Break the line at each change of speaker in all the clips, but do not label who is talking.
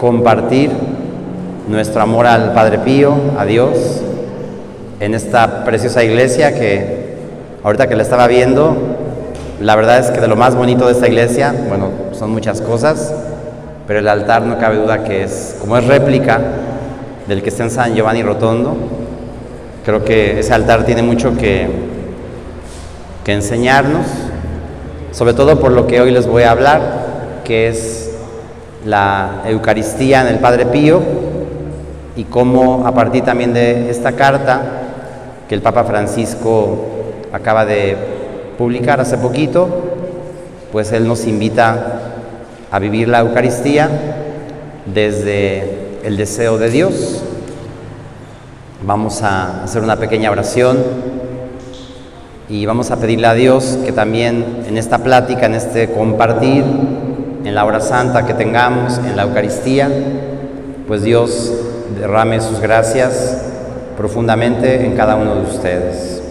compartir nuestro amor al Padre Pío, a Dios, en esta preciosa iglesia que ahorita que la estaba viendo, la verdad es que de lo más bonito de esta iglesia, bueno, son muchas cosas, pero el altar no cabe duda que como es réplica del que está en San Giovanni Rotondo, creo que ese altar tiene mucho que enseñarnos, sobre todo por lo que hoy les voy a hablar, que es la Eucaristía en el Padre Pío, y cómo a partir también de esta carta que el Papa Francisco acaba de publicar hace poquito, pues él nos invita a vivir la Eucaristía desde el deseo de Dios. Vamos a hacer una pequeña oración y vamos a pedirle a Dios que también en esta plática, en este compartir, en la hora santa que tengamos, en la Eucaristía, pues Dios derrame sus gracias profundamente en cada uno de ustedes.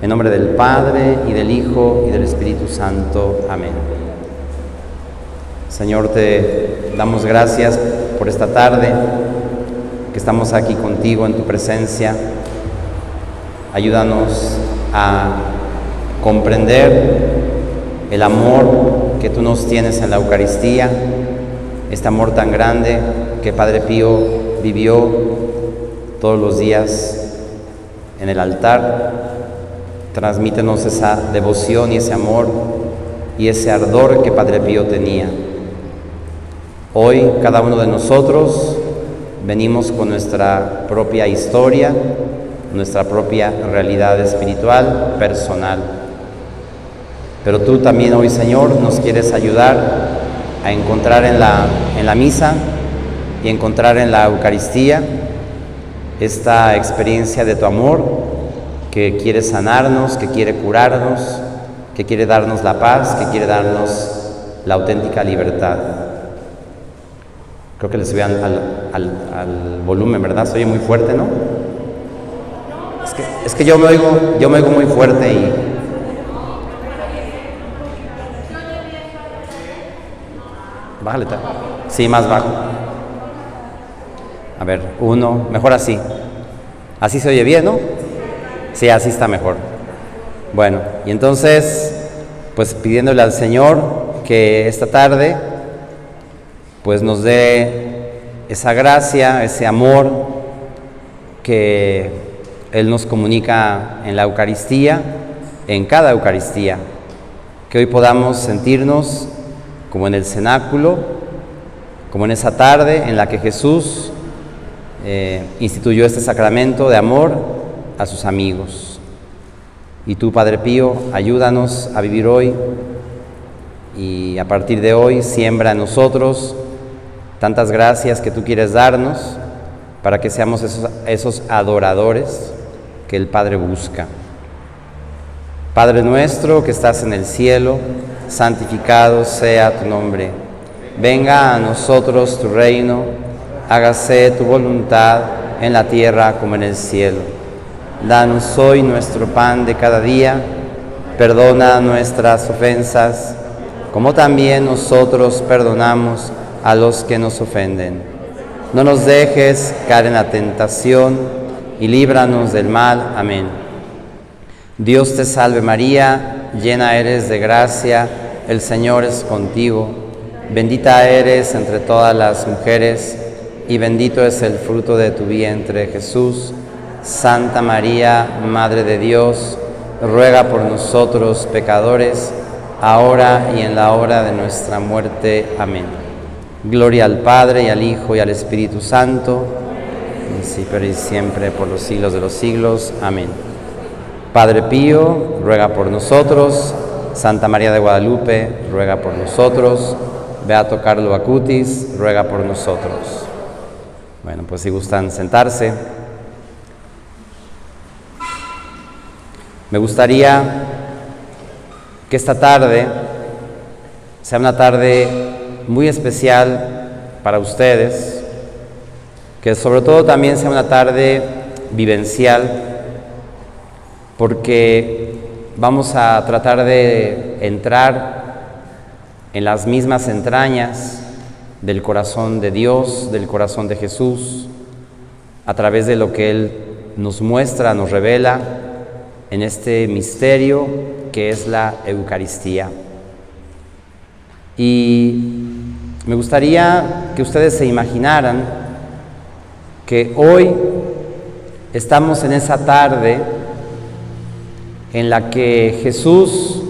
En nombre del Padre, y del Hijo, y del Espíritu Santo. Amén. Señor, te damos gracias por esta tarde, que estamos aquí contigo en tu presencia. Ayúdanos a comprender el amor que tú nos tienes en la Eucaristía, este amor tan grande que Padre Pío vivió todos los días en el altar. Transmítenos esa devoción y ese amor y ese ardor que Padre Pío tenía. Hoy cada uno de nosotros venimos con nuestra propia historia, nuestra propia realidad espiritual, personal. Pero tú también hoy, Señor, nos quieres ayudar a encontrar en la misa y encontrar en la Eucaristía esta experiencia de tu amor que quiere sanarnos, que quiere curarnos, que quiere darnos la paz, que quiere darnos la auténtica libertad. Creo que le subían al volumen, ¿verdad? Se oye muy fuerte, ¿no? Es que yo me oigo muy fuerte y... Bájale, sí, más bajo. A ver, mejor así. Así se oye bien, ¿no? Sí, así está mejor. Bueno, y entonces, pues pidiéndole al Señor que esta tarde, pues nos dé esa gracia, ese amor que Él nos comunica en la Eucaristía, en cada Eucaristía. Que hoy podamos sentirnos como en el cenáculo, como en esa tarde en la que Jesús instituyó este sacramento de amor a sus amigos. Y tú, Padre Pío, ayúdanos a vivir hoy y a partir de hoy siembra en nosotros tantas gracias que tú quieres darnos para que seamos esos adoradores que el Padre busca. Padre nuestro que estás en el cielo, santificado sea tu nombre. Venga a nosotros tu reino, hágase tu voluntad en la tierra como en el cielo. Danos hoy nuestro pan de cada día, perdona nuestras ofensas, como también nosotros perdonamos a los que nos ofenden. No nos dejes caer en la tentación y líbranos del mal. Amén. Dios te salve María, llena eres de gracia, el Señor es contigo. Bendita eres entre todas las mujeres y bendito es el fruto de tu vientre, Jesús. Santa María, Madre de Dios, ruega por nosotros pecadores, ahora y en la hora de nuestra muerte. Amén. Gloria al Padre, y al Hijo, y al Espíritu Santo, principio y siempre, por los siglos de los siglos. Amén. Padre Pío, ruega por nosotros. Santa María de Guadalupe, ruega por nosotros. Beato Carlo Acutis, ruega por nosotros. Bueno, pues si gustan sentarse. Me gustaría que esta tarde sea una tarde muy especial para ustedes, que sobre todo también sea una tarde vivencial, porque vamos a tratar de entrar en las mismas entrañas del corazón de Dios, del corazón de Jesús, a través de lo que Él nos muestra, nos revela en este misterio que es la Eucaristía. Y me gustaría que ustedes se imaginaran que hoy estamos en esa tarde en la que Jesús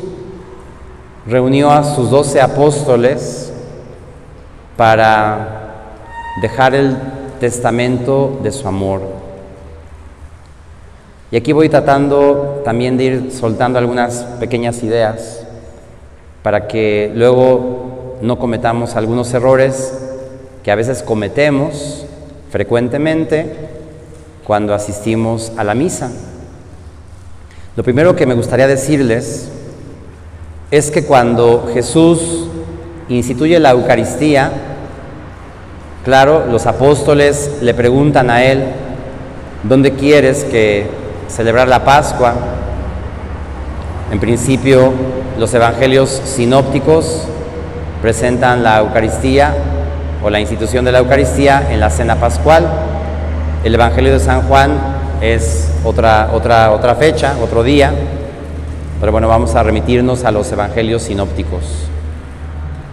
reunió a sus 12 apóstoles para dejar el testamento de su amor. Y aquí voy tratando también de ir soltando algunas pequeñas ideas para que luego no cometamos algunos errores que a veces cometemos frecuentemente cuando asistimos a la misa. Lo primero que me gustaría decirles es que cuando Jesús instituye la Eucaristía, claro, los apóstoles le preguntan a Él, ¿dónde quieres que celebrar la Pascua? En principio, los evangelios sinópticos presentan la Eucaristía o la institución de la Eucaristía en la cena pascual. El Evangelio de San Juan es otra fecha, otro día, pero bueno, vamos a remitirnos a los evangelios sinópticos.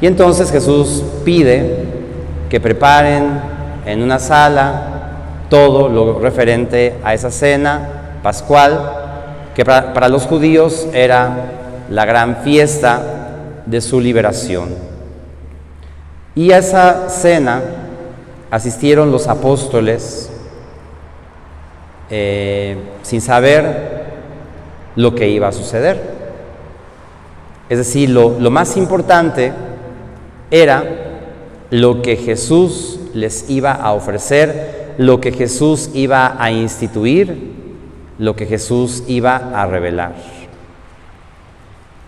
Y entonces Jesús pide que preparen en una sala todo lo referente a esa cena pascual, que para los judíos era la gran fiesta de su liberación. Y a esa cena asistieron los apóstoles sin saber lo que iba a suceder. Es decir, lo más importante era lo que Jesús les iba a ofrecer, lo que Jesús iba a instituir, lo que Jesús iba a revelar.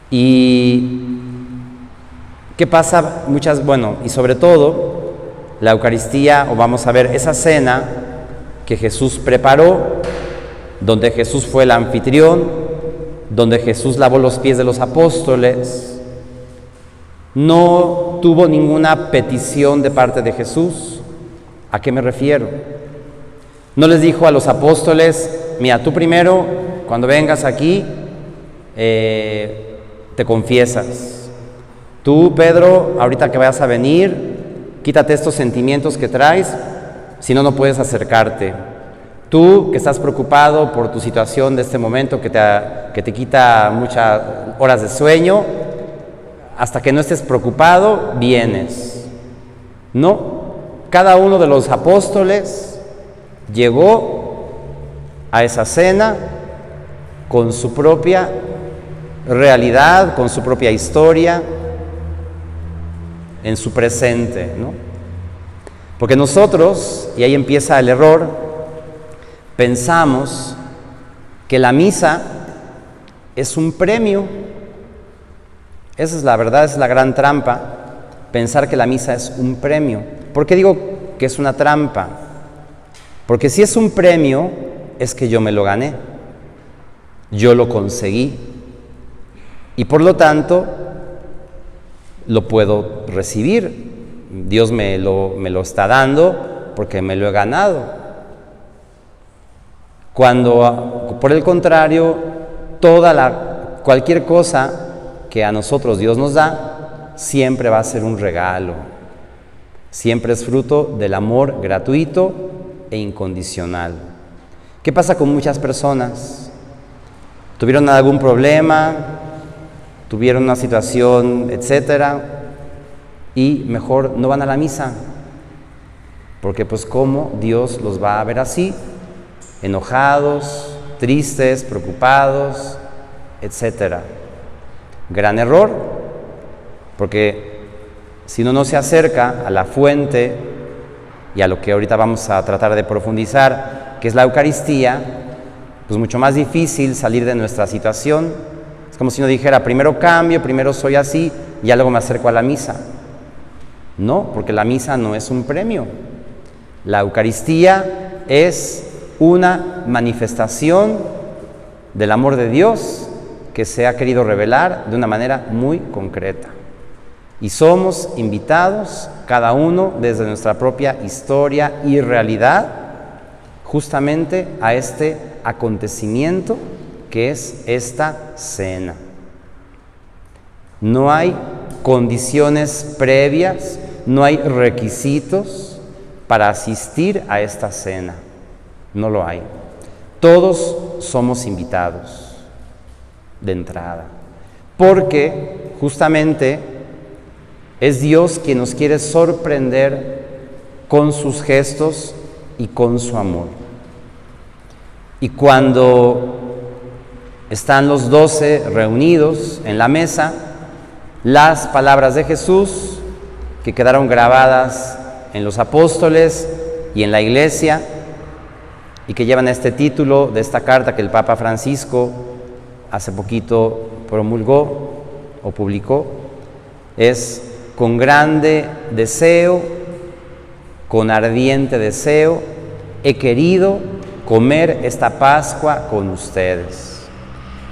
Y ¿qué pasa? Y sobre todo, la Eucaristía, o vamos a ver esa cena que Jesús preparó, donde Jesús fue el anfitrión, donde Jesús lavó los pies de los apóstoles, no tuvo ninguna petición de parte de Jesús. ¿A qué me refiero? No les dijo a los apóstoles, mira, tú primero, cuando vengas aquí, te confiesas. Tú, Pedro, ahorita que vayas a venir, quítate estos sentimientos que traes, si no, no puedes acercarte. Tú, que estás preocupado por tu situación de este momento, que te quita muchas horas de sueño, hasta que no estés preocupado, vienes. No, cada uno de los apóstoles llegó a esa cena con su propia realidad, con su propia historia, en su presente, ¿no? Porque nosotros, y ahí empieza el error, pensamos que la misa es un premio. Esa es la verdad, es la gran trampa, pensar que la misa es un premio. ¿Por qué digo que es una trampa? Porque si es un premio, es que yo me lo gané, yo lo conseguí, y por lo tanto, lo puedo recibir. Dios me lo está dando porque me lo he ganado. Cuando, por el contrario, cualquier cosa que a nosotros Dios nos da, siempre va a ser un regalo. Siempre es fruto del amor gratuito e incondicional. ¿Qué pasa con muchas personas? ¿Tuvieron algún problema? ¿Tuvieron una situación, etcétera? Y mejor no van a la misa, porque pues ¿cómo Dios los va a ver así? Enojados, tristes, preocupados, etcétera. Gran error, porque si uno no se acerca a la fuente y a lo que ahorita vamos a tratar de profundizar, que es la Eucaristía, pues mucho más difícil salir de nuestra situación. Es como si uno dijera, primero cambio, primero soy así, y ya luego me acerco a la misa. No, porque la misa no es un premio. La Eucaristía es una manifestación del amor de Dios que se ha querido revelar de una manera muy concreta. Y somos invitados, cada uno desde nuestra propia historia y realidad, justamente a este acontecimiento que es esta cena. No hay condiciones previas, no hay requisitos para asistir a esta cena. No lo hay. Todos somos invitados de entrada, porque justamente es Dios quien nos quiere sorprender con sus gestos y con su amor. Y cuando están los 12 reunidos en la mesa, las palabras de Jesús que quedaron grabadas en los apóstoles y en la iglesia y que llevan este título de esta carta que el Papa Francisco hace poquito promulgó o publicó, es: con grande deseo, con ardiente deseo, he querido comer esta Pascua con ustedes.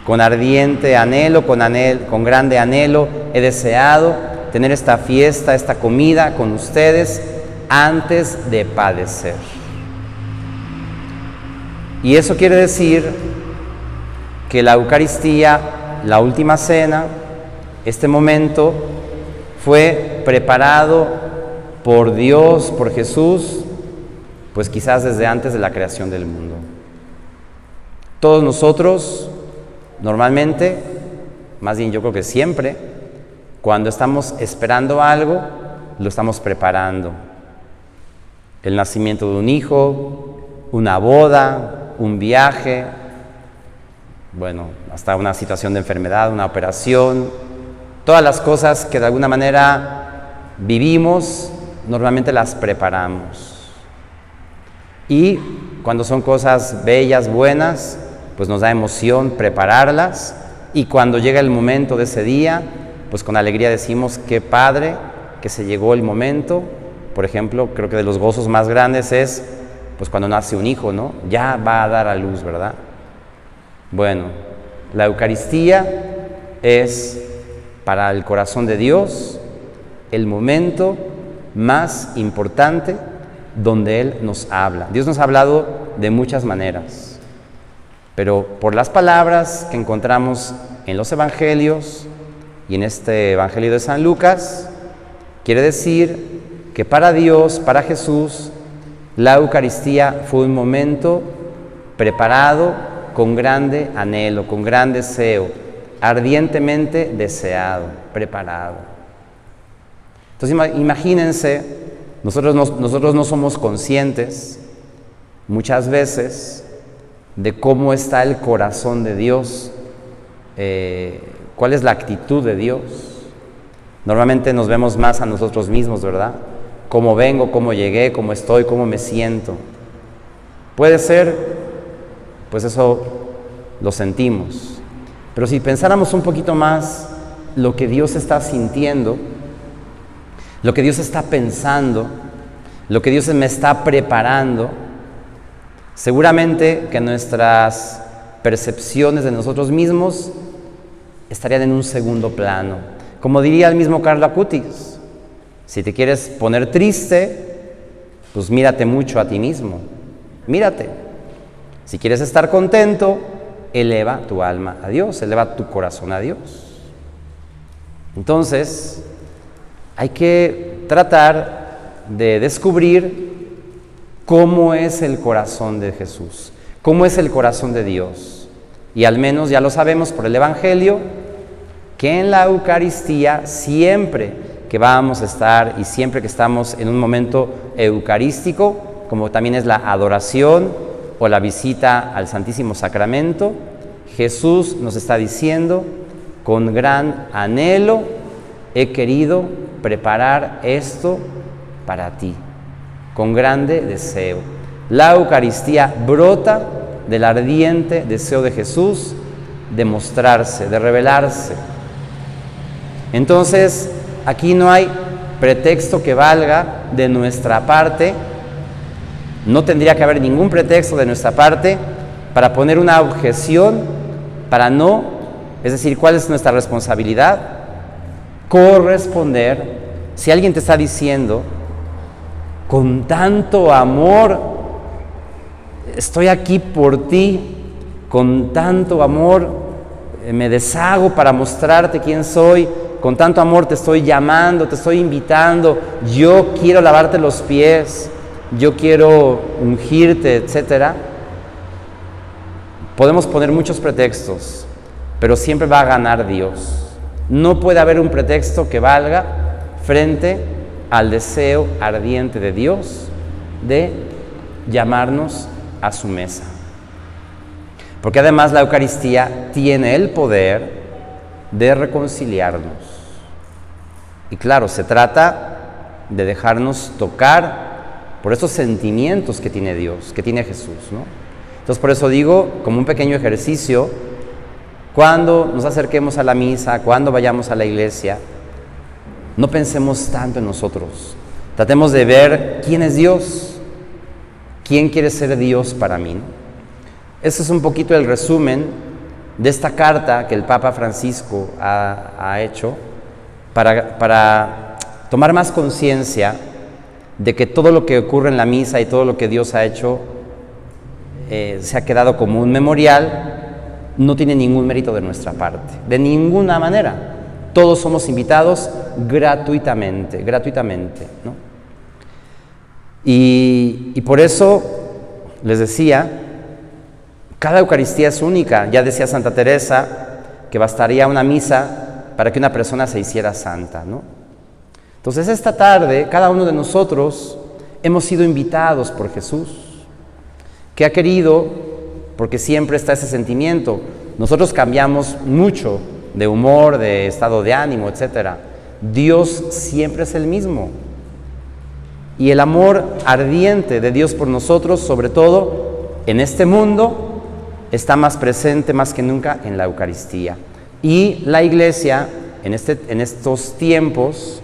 Con ardiente anhelo, con grande anhelo, he deseado tener esta fiesta, esta comida con ustedes antes de padecer. Y eso quiere decir que la Eucaristía, la última cena, este momento, fue preparado por Dios, por Jesús, pues quizás desde antes de la creación del mundo. Todos nosotros, normalmente, más bien yo creo que siempre, cuando estamos esperando algo, lo estamos preparando. El nacimiento de un hijo, una boda, un viaje, bueno, hasta una situación de enfermedad, una operación, todas las cosas que de alguna manera vivimos, normalmente las preparamos. Y cuando son cosas bellas, buenas, pues nos da emoción prepararlas, y cuando llega el momento de ese día, pues con alegría decimos: qué padre que se llegó el momento. Por ejemplo, creo que de los gozos más grandes es pues cuando nace un hijo, ¿no? Ya va a dar a luz, ¿verdad? Bueno, la Eucaristía es para el corazón de Dios el momento más importante donde Él nos habla. Dios nos ha hablado de muchas maneras, pero por las palabras que encontramos en los evangelios y en este evangelio de San Lucas, quiere decir que para Dios, para Jesús, la Eucaristía fue un momento preparado con grande anhelo, con gran deseo, ardientemente deseado, preparado. Entonces imagínense, nosotros no somos conscientes muchas veces de cómo está el corazón de Dios, cuál es la actitud de Dios. Normalmente nos vemos más a nosotros mismos, ¿verdad? Cómo vengo, cómo llegué, cómo estoy, cómo me siento. Puede ser, pues eso lo sentimos. Pero si pensáramos un poquito más lo que Dios está sintiendo, lo que Dios está pensando, lo que Dios me está preparando, seguramente que nuestras percepciones de nosotros mismos estarían en un segundo plano. Como diría el mismo Carlo Acutis, si te quieres poner triste, pues mírate mucho a ti mismo, mírate. Si quieres estar contento, eleva tu alma a Dios, eleva tu corazón a Dios. Entonces, hay que tratar de descubrir cómo es el corazón de Jesús, cómo es el corazón de Dios. Y al menos ya lo sabemos por el Evangelio, que en la Eucaristía siempre que vamos a estar y siempre que estamos en un momento eucarístico, como también es la adoración o la visita al Santísimo Sacramento, Jesús nos está diciendo: con gran anhelo he querido preparar esto para ti, con grande deseo. La Eucaristía brota del ardiente deseo de Jesús de mostrarse, de revelarse. Entonces, aquí no hay pretexto que valga de nuestra parte, no tendría que haber ningún pretexto de nuestra parte para poner una objeción, para no, es decir, ¿cuál es nuestra responsabilidad? corresponder. Si alguien te está diciendo, con tanto amor, estoy aquí por ti, con tanto amor me deshago para mostrarte quién soy, con tanto amor te estoy llamando, te estoy invitando, yo quiero lavarte los pies, yo quiero ungirte, etcétera. Podemos poner muchos pretextos, pero siempre va a ganar Dios. No puede haber un pretexto que valga frente al deseo ardiente de Dios de llamarnos a su mesa. Porque además la Eucaristía tiene el poder de reconciliarnos. Y claro, se trata de dejarnos tocar por esos sentimientos que tiene Dios, que tiene Jesús, ¿no? Entonces por eso digo, como un pequeño ejercicio, cuando nos acerquemos a la misa, cuando vayamos a la iglesia, no pensemos tanto en nosotros. Tratemos de ver quién es Dios, quién quiere ser Dios para mí, ¿no? Ese es un poquito el resumen de esta carta que el Papa Francisco ha hecho para tomar más conciencia de que todo lo que ocurre en la misa y todo lo que Dios ha hecho se ha quedado como un memorial, no tiene ningún mérito de nuestra parte, de ninguna manera. Todos somos invitados gratuitamente, ¿no? Y por eso les decía, cada Eucaristía es única. Ya decía Santa Teresa que bastaría una misa para que una persona se hiciera santa, ¿no? Entonces esta tarde, cada uno de nosotros hemos sido invitados por Jesús, que ha querido, porque siempre está ese sentimiento. Nosotros cambiamos mucho de humor, de estado de ánimo, etc. Dios siempre es el mismo. Y el amor ardiente de Dios por nosotros, sobre todo en este mundo, está más presente más que nunca en la Eucaristía. Y la Iglesia, en estos tiempos,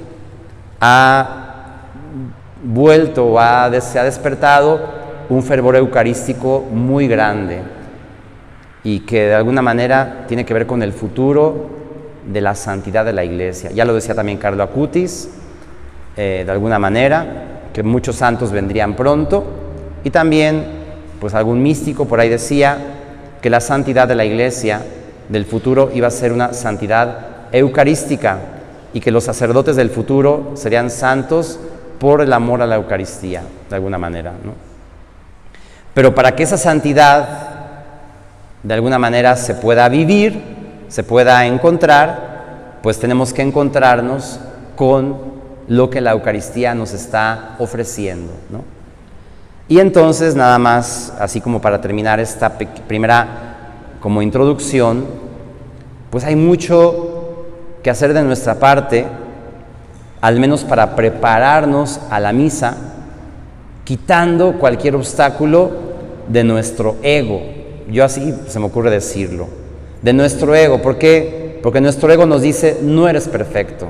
ha vuelto, se ha despertado un fervor eucarístico muy grande y que de alguna manera tiene que ver con el futuro de la santidad de la Iglesia. Ya lo decía también Carlo Acutis, de alguna manera, que muchos santos vendrían pronto, y también pues algún místico por ahí decía que la santidad de la Iglesia del futuro iba a ser una santidad eucarística y que los sacerdotes del futuro serían santos por el amor a la Eucaristía, de alguna manera, ¿no? Pero para que esa santidad de alguna manera se pueda vivir, se pueda encontrar, pues tenemos que encontrarnos con lo que la Eucaristía nos está ofreciendo, ¿no? Y entonces, nada más, así como para terminar esta primera como introducción, pues hay mucho que hacer de nuestra parte, al menos para prepararnos a la misa, quitando cualquier obstáculo de nuestro ego. Yo así se me ocurre decirlo, de nuestro ego. ¿Por qué? Porque nuestro ego nos dice, no eres perfecto,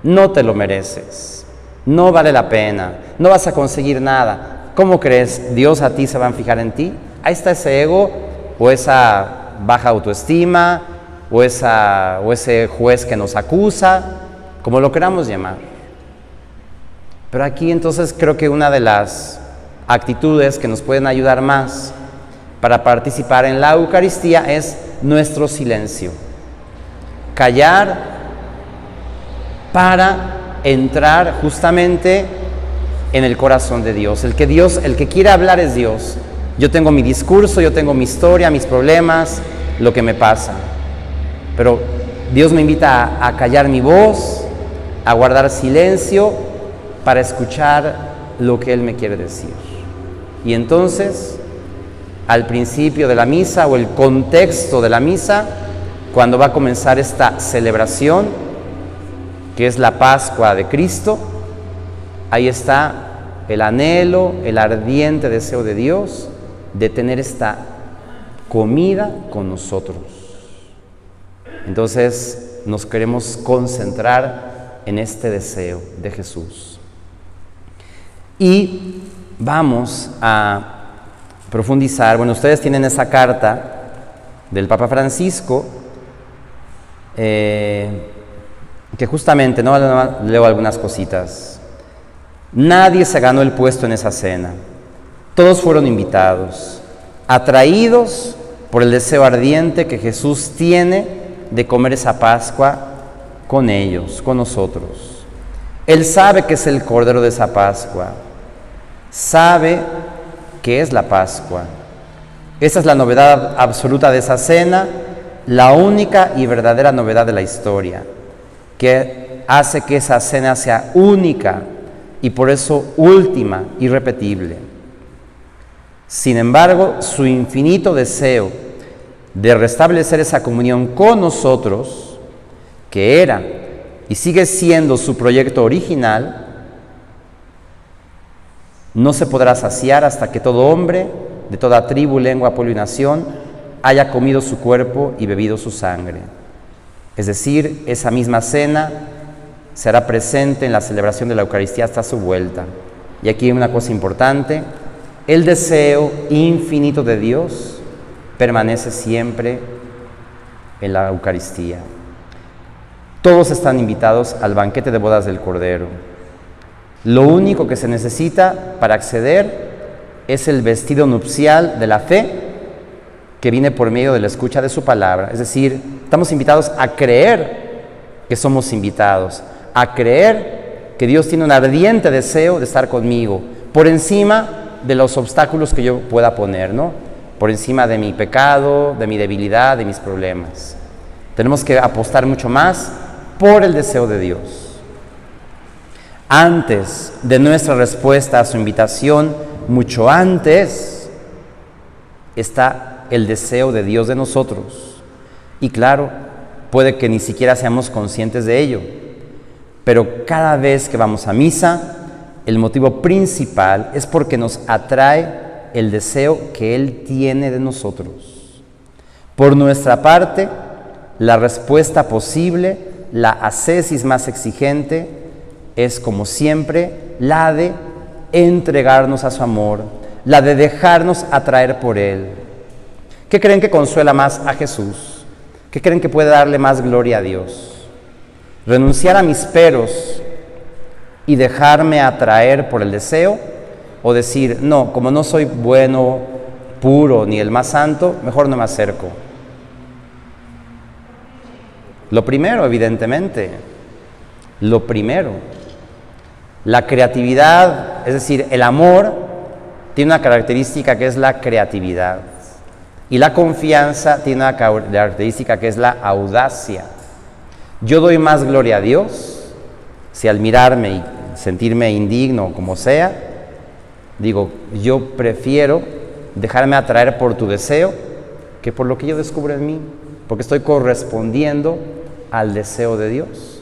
no te lo mereces, no vale la pena, no vas a conseguir nada. ¿Cómo crees? ¿Dios a ti se va a fijar en ti? Ahí está ese ego, o esa baja autoestima, o ese juez que nos acusa, como lo queramos llamar. Pero aquí entonces creo que una de las actitudes que nos pueden ayudar más para participar en la Eucaristía es nuestro silencio. Callar para entrar justamente en el corazón de Dios. El que quiere hablar es Dios. Yo tengo mi discurso, yo tengo mi historia, mis problemas, lo que me pasa. Pero Dios me invita a callar mi voz, a guardar silencio para escuchar lo que Él me quiere decir. Y entonces, al principio de la misa o el contexto de la misa, cuando va a comenzar esta celebración, que es la Pascua de Cristo, ahí está el anhelo, el ardiente deseo de Dios de tener esta comida con nosotros. Entonces nos queremos concentrar en este deseo de Jesús. Y vamos a profundizar. Bueno, ustedes tienen esa carta del Papa Francisco, que que justamente, ¿no? Leo algunas cositas. Nadie se ganó el puesto en esa cena. Todos fueron invitados, atraídos por el deseo ardiente que Jesús tiene de comer esa Pascua con ellos, con nosotros. Él sabe que es el Cordero de esa Pascua, sabe que es la Pascua. Esa es la novedad absoluta de esa cena, la única y verdadera novedad de la historia, que hace que esa cena sea única y por eso última, irrepetible. Sin embargo, su infinito deseo de restablecer esa comunión con nosotros, que era y sigue siendo su proyecto original, no se podrá saciar hasta que todo hombre de toda tribu, lengua, pueblo y nación haya comido su cuerpo y bebido su sangre. Es decir, esa misma cena será presente en la celebración de la Eucaristía hasta su vuelta. Y aquí hay una cosa importante: el deseo infinito de Dios permanece siempre en la Eucaristía. Todos están invitados al banquete de bodas del Cordero. Lo único que se necesita para acceder es el vestido nupcial de la fe que viene por medio de la escucha de su palabra. Es decir, estamos invitados a creer que somos invitados, a creer que Dios tiene un ardiente deseo de estar conmigo, por encima de los obstáculos que yo pueda poner, ¿no? Por encima de mi pecado, de mi debilidad, de mis problemas. Tenemos que apostar mucho más por el deseo de Dios. Antes de nuestra respuesta a su invitación, mucho antes, está el deseo de Dios de nosotros. Y claro, puede que ni siquiera seamos conscientes de ello, pero cada vez que vamos a misa, el motivo principal es porque nos atrae el deseo que Él tiene de nosotros. Por nuestra parte, la respuesta posible, la ascesis más exigente, es como siempre la de entregarnos a su amor, la de dejarnos atraer por Él. ¿Qué creen que consuela más a Jesús? ¿Qué creen que puede darle más gloria a Dios? ¿Renunciar a mis peros y dejarme atraer por el deseo? ¿O decir, no, como no soy bueno, puro, ni el más santo, mejor no me acerco? Lo primero, evidentemente. Lo primero. La creatividad, es decir, el amor, tiene una característica que es la creatividad. Y la confianza tiene una característica que es la audacia. Yo doy más gloria a Dios si al mirarme y sentirme indigno, como sea, digo, yo prefiero dejarme atraer por tu deseo que por lo que yo descubro en mí, porque estoy correspondiendo al deseo de Dios.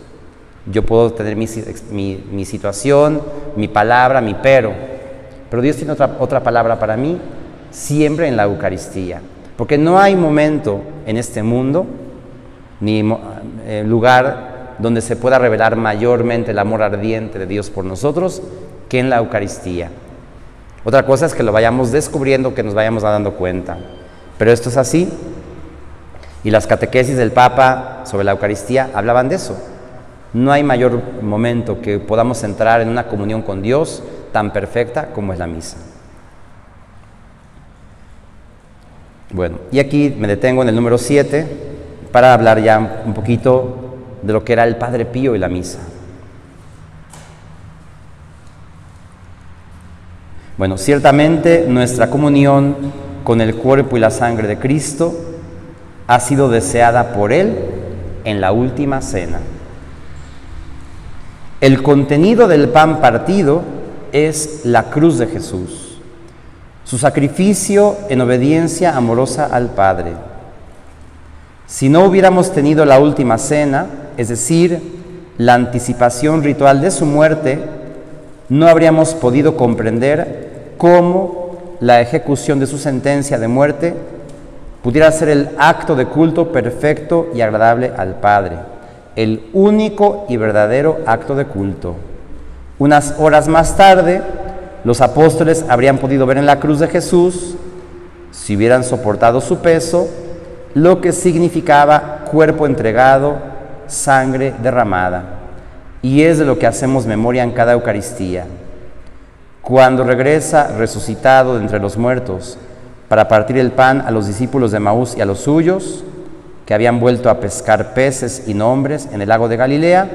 Yo puedo tener mi situación, mi palabra, mi pero Dios tiene otra palabra para mí, siempre en la Eucaristía. Porque no hay momento en este mundo, ni lugar donde se pueda revelar mayormente el amor ardiente de Dios por nosotros que en la Eucaristía. Otra cosa es que lo vayamos descubriendo, que nos vayamos dando cuenta. Pero esto es así. Y las catequesis del Papa sobre la Eucaristía hablaban de eso. No hay mayor momento que podamos entrar en una comunión con Dios tan perfecta como es la misa. Bueno, y aquí me detengo en el número 7 para hablar ya un poquito de lo que era el Padre Pío y la misa. Bueno, ciertamente nuestra comunión con el cuerpo y la sangre de Cristo ha sido deseada por Él en la última cena. El contenido del pan partido es la cruz de Jesús, su sacrificio en obediencia amorosa al Padre. Si no hubiéramos tenido la última cena, es decir, la anticipación ritual de su muerte, no habríamos podido comprender cómo la ejecución de su sentencia de muerte pudiera ser el acto de culto perfecto y agradable al Padre, el único y verdadero acto de culto. Unas horas más tarde, los apóstoles habrían podido ver en la cruz de Jesús, si hubieran soportado su peso, lo que significaba cuerpo entregado sangre derramada, y es de lo que hacemos memoria en cada Eucaristía. Cuando regresa resucitado de entre los muertos para partir el pan a los discípulos de Emaús y a los suyos, que habían vuelto a pescar peces y no hombres en el lago de Galilea,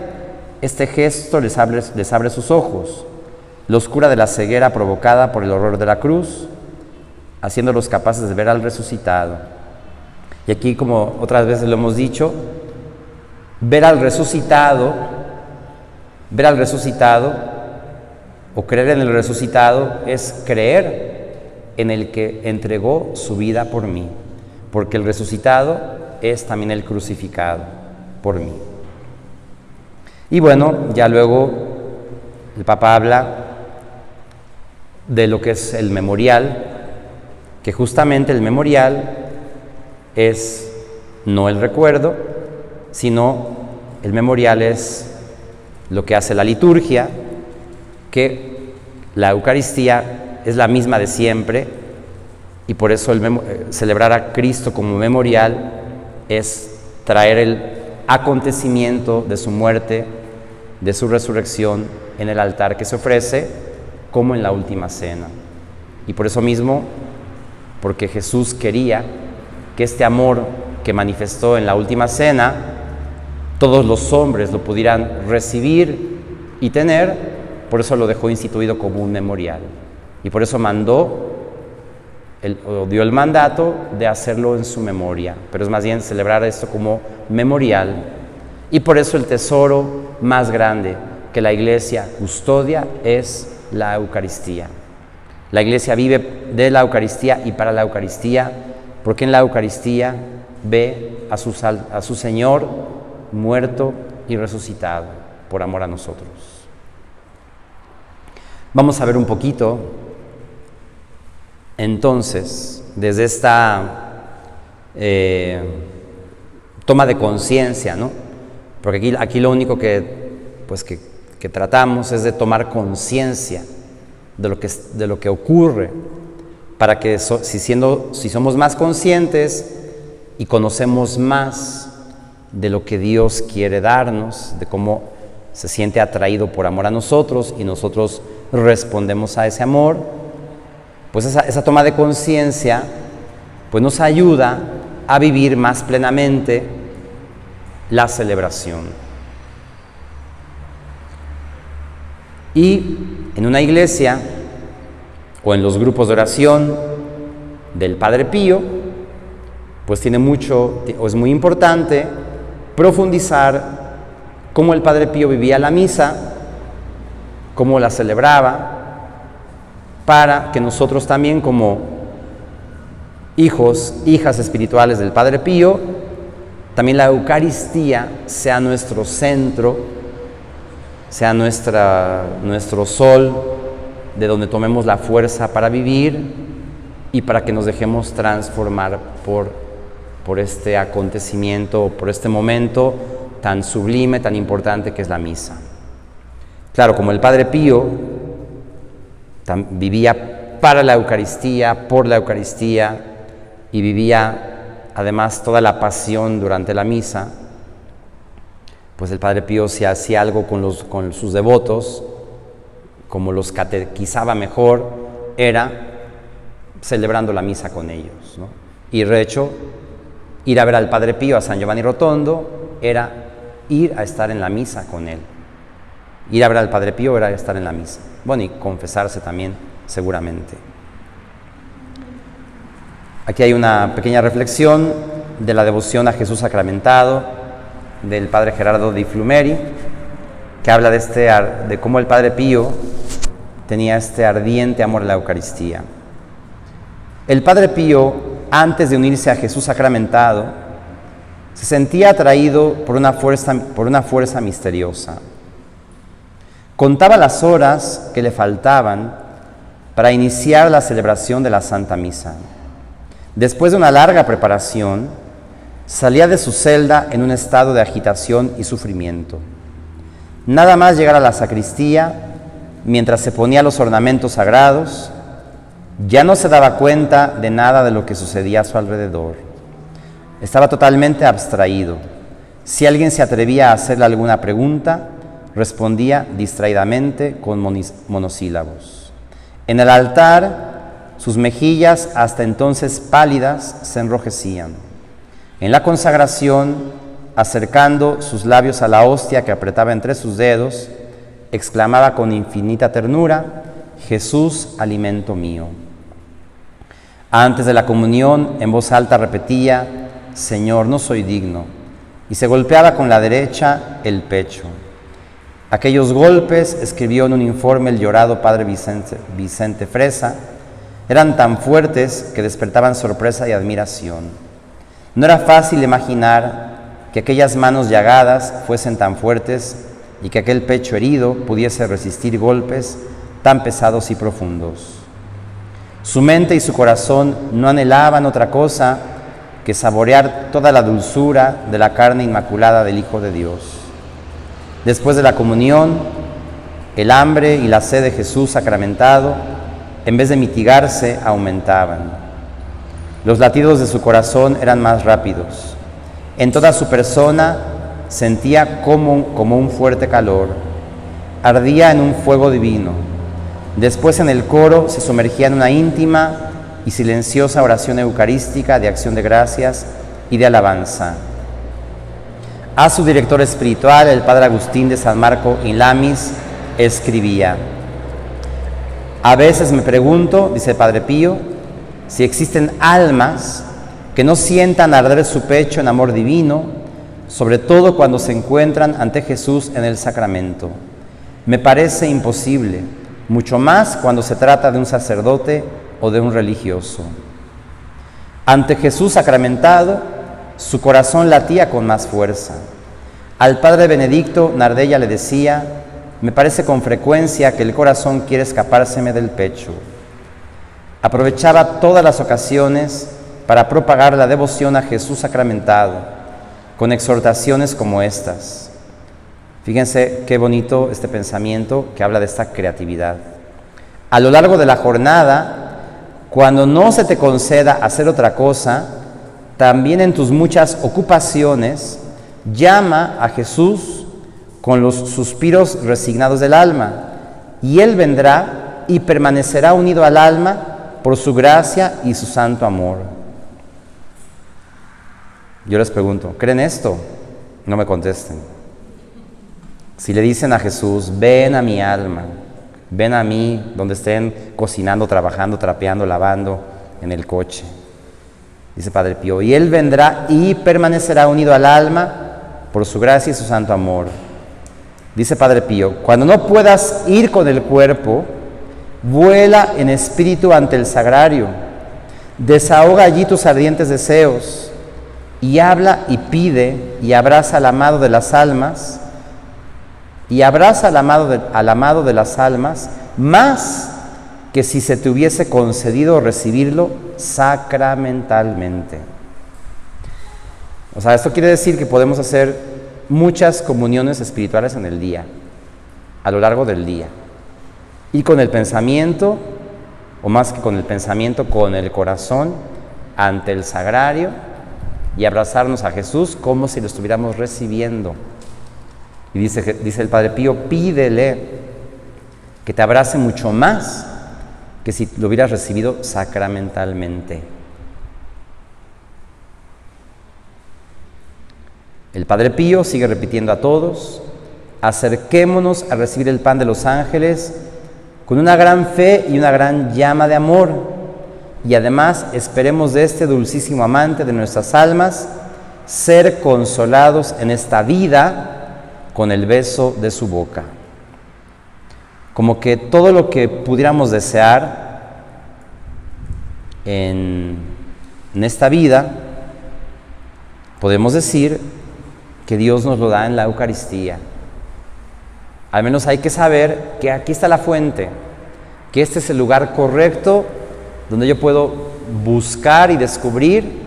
este gesto les abre sus ojos, los cura de la ceguera provocada por el horror de la cruz, haciéndolos capaces de ver al resucitado. Y aquí, como otras veces lo hemos dicho, ver al resucitado o creer en el resucitado es creer en el que entregó su vida por mí, porque el resucitado es también el crucificado por mí. Y bueno, ya luego el Papa habla de lo que es el memorial, que justamente el memorial es no el recuerdo, sino el memorial es lo que hace la liturgia, que la Eucaristía es la misma de siempre, y por eso celebrar a Cristo como memorial es traer el acontecimiento de su muerte, de su resurrección en el altar que se ofrece como en la última cena. Y por eso mismo, porque Jesús quería que este amor que manifestó en la última cena, todos los hombres lo pudieran recibir y tener, por eso lo dejó instituido como un memorial. Y por eso dio el mandato de hacerlo en su memoria, pero es más bien celebrar esto como memorial. Y por eso el tesoro más grande que la Iglesia custodia es la Eucaristía. La Iglesia vive de la Eucaristía y para la Eucaristía, porque en la Eucaristía ve a su Señor muerto y resucitado por amor a nosotros. Vamos a ver un poquito, entonces, desde esta toma de conciencia, ¿no? Porque aquí lo único que tratamos es de tomar conciencia de lo que ocurre, para que si somos más conscientes y conocemos más de lo que Dios quiere darnos, de cómo se siente atraído por amor a nosotros y nosotros respondemos a ese amor, pues esa toma de conciencia pues nos ayuda a vivir más plenamente la celebración. Y en una iglesia o en los grupos de oración del Padre Pío, pues es muy importante profundizar cómo el Padre Pío vivía la misa, cómo la celebraba, para que nosotros también, como hijas espirituales del Padre Pío, también la Eucaristía sea nuestro centro, sea nuestro sol, de donde tomemos la fuerza para vivir y para que nos dejemos transformar por este acontecimiento, por este momento tan sublime, tan importante que es la misa. Claro, como el Padre Pío vivía para la Eucaristía, por la Eucaristía, y vivía además toda la pasión durante la misa, pues el Padre Pío, si hacía algo con sus devotos, como los catequizaba mejor, era celebrando la misa con ellos, ¿no? Y de hecho, ir a ver al Padre Pío a San Giovanni Rotondo era ir a estar en la misa con él. Ir a ver al Padre Pío era estar en la misa. Bueno, y confesarse también, seguramente. Aquí hay una pequeña reflexión de la devoción a Jesús sacramentado del Padre Gerardo Di Flumeri, que habla de cómo el Padre Pío tenía este ardiente amor a la Eucaristía. El Padre Pío, antes de unirse a Jesús sacramentado, se sentía atraído por una fuerza misteriosa. Contaba las horas que le faltaban para iniciar la celebración de la Santa Misa. Después de una larga preparación, salía de su celda en un estado de agitación y sufrimiento. Nada más llegar a la sacristía, mientras se ponía los ornamentos sagrados, ya no se daba cuenta de nada de lo que sucedía a su alrededor. Estaba totalmente abstraído. Si alguien se atrevía a hacerle alguna pregunta, respondía distraídamente con monosílabos. En el altar, sus mejillas, hasta entonces pálidas, se enrojecían. En la consagración, acercando sus labios a la hostia que apretaba entre sus dedos, exclamaba con infinita ternura: Jesús, alimento mío. Antes de la comunión, en voz alta repetía: Señor, no soy digno, y se golpeaba con la derecha el pecho. Aquellos golpes, escribió en un informe el llorado padre Vicente Fresa, eran tan fuertes que despertaban sorpresa y admiración. No era fácil imaginar que aquellas manos llagadas fuesen tan fuertes y que aquel pecho herido pudiese resistir golpes tan pesados y profundos. Su mente y su corazón no anhelaban otra cosa que saborear toda la dulzura de la carne inmaculada del Hijo de Dios. Después de la comunión, el hambre y la sed de Jesús sacramentado, en vez de mitigarse, aumentaban. Los latidos de su corazón eran más rápidos. En toda su persona sentía como un fuerte calor. Ardía en un fuego divino. Después en el coro se sumergía en una íntima y silenciosa oración eucarística de acción de gracias y de alabanza. A su director espiritual, el padre Agustín de San Marco in Lamis, escribía: a veces me pregunto, dice el padre Pío, si existen almas que no sientan arder su pecho en amor divino, sobre todo cuando se encuentran ante Jesús en el sacramento. Me parece imposible, mucho más cuando se trata de un sacerdote o de un religioso. Ante Jesús sacramentado, su corazón latía con más fuerza. Al padre Benedicto Nardella le decía: me parece con frecuencia que el corazón quiere escapárseme del pecho. Aprovechaba todas las ocasiones para propagar la devoción a Jesús sacramentado, con exhortaciones como estas. Fíjense qué bonito este pensamiento que habla de esta creatividad. A lo largo de la jornada, cuando no se te conceda hacer otra cosa, también en tus muchas ocupaciones, llama a Jesús con los suspiros resignados del alma, y Él vendrá y permanecerá unido al alma por su gracia y su santo amor. Yo les pregunto, ¿creen esto? No me contesten. Si le dicen a Jesús: ven a mi alma, ven a mí donde estén cocinando, trabajando, trapeando, lavando, en el coche. Dice Padre Pío, y Él vendrá y permanecerá unido al alma por su gracia y su santo amor. Dice Padre Pío, cuando no puedas ir con el cuerpo, vuela en espíritu ante el sagrario, desahoga allí tus ardientes deseos, y habla y pide y abraza al amado de las almas, al amado de las almas, más que si se te hubiese concedido recibirlo sacramentalmente. O sea, esto quiere decir que podemos hacer muchas comuniones espirituales en el día, a lo largo del día. Y con el pensamiento, o más que con el pensamiento, con el corazón, ante el sagrario, y abrazarnos a Jesús como si lo estuviéramos recibiendo. Y dice el Padre Pío, pídele que te abrace mucho más que si lo hubieras recibido sacramentalmente. El Padre Pío sigue repitiendo a todos: acerquémonos a recibir el pan de los ángeles con una gran fe y una gran llama de amor, y además esperemos de este dulcísimo amante de nuestras almas ser consolados en esta vida con el beso de su boca. Como que todo lo que pudiéramos desear en esta vida, podemos decir que Dios nos lo da en la Eucaristía. Al menos hay que saber que aquí está la fuente, que este es el lugar correcto donde yo puedo buscar y descubrir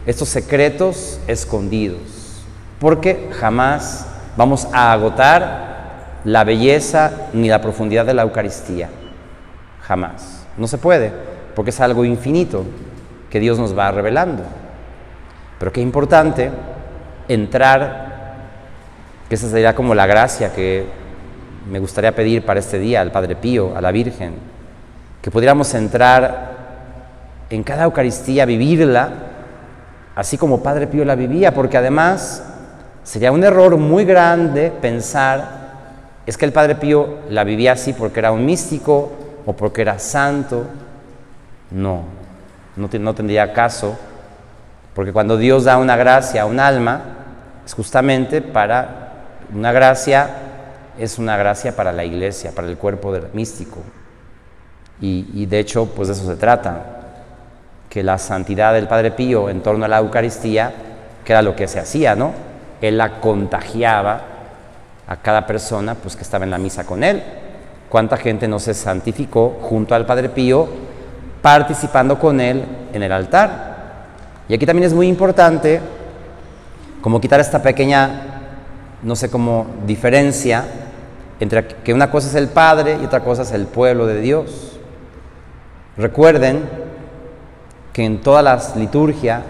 estos secretos escondidos, porque jamás vamos a agotar la belleza ni la profundidad de la Eucaristía. Jamás. No se puede, porque es algo infinito que Dios nos va revelando. Pero qué importante entrar que esa sería como la gracia que me gustaría pedir para este día al Padre Pío, a la Virgen, que pudiéramos entrar en cada Eucaristía, vivirla, así como Padre Pío la vivía, porque además sería un error muy grande pensar, es que el Padre Pío la vivía así porque era un místico o porque era santo. No tendría caso, porque cuando Dios da una gracia a un alma, es justamente para una gracia, es una gracia para la Iglesia, para el cuerpo del místico. Y de hecho, pues de eso se trata, que la santidad del Padre Pío en torno a la Eucaristía, que era lo que se hacía, ¿no? Él la contagiaba a cada persona pues, que estaba en la misa con él. ¿Cuánta gente no se santificó junto al Padre Pío, participando con él en el altar? Y aquí también es muy importante como quitar esta pequeña, no sé cómo, diferencia entre que una cosa es el Padre y otra cosa es el pueblo de Dios. Recuerden que en todas las liturgias,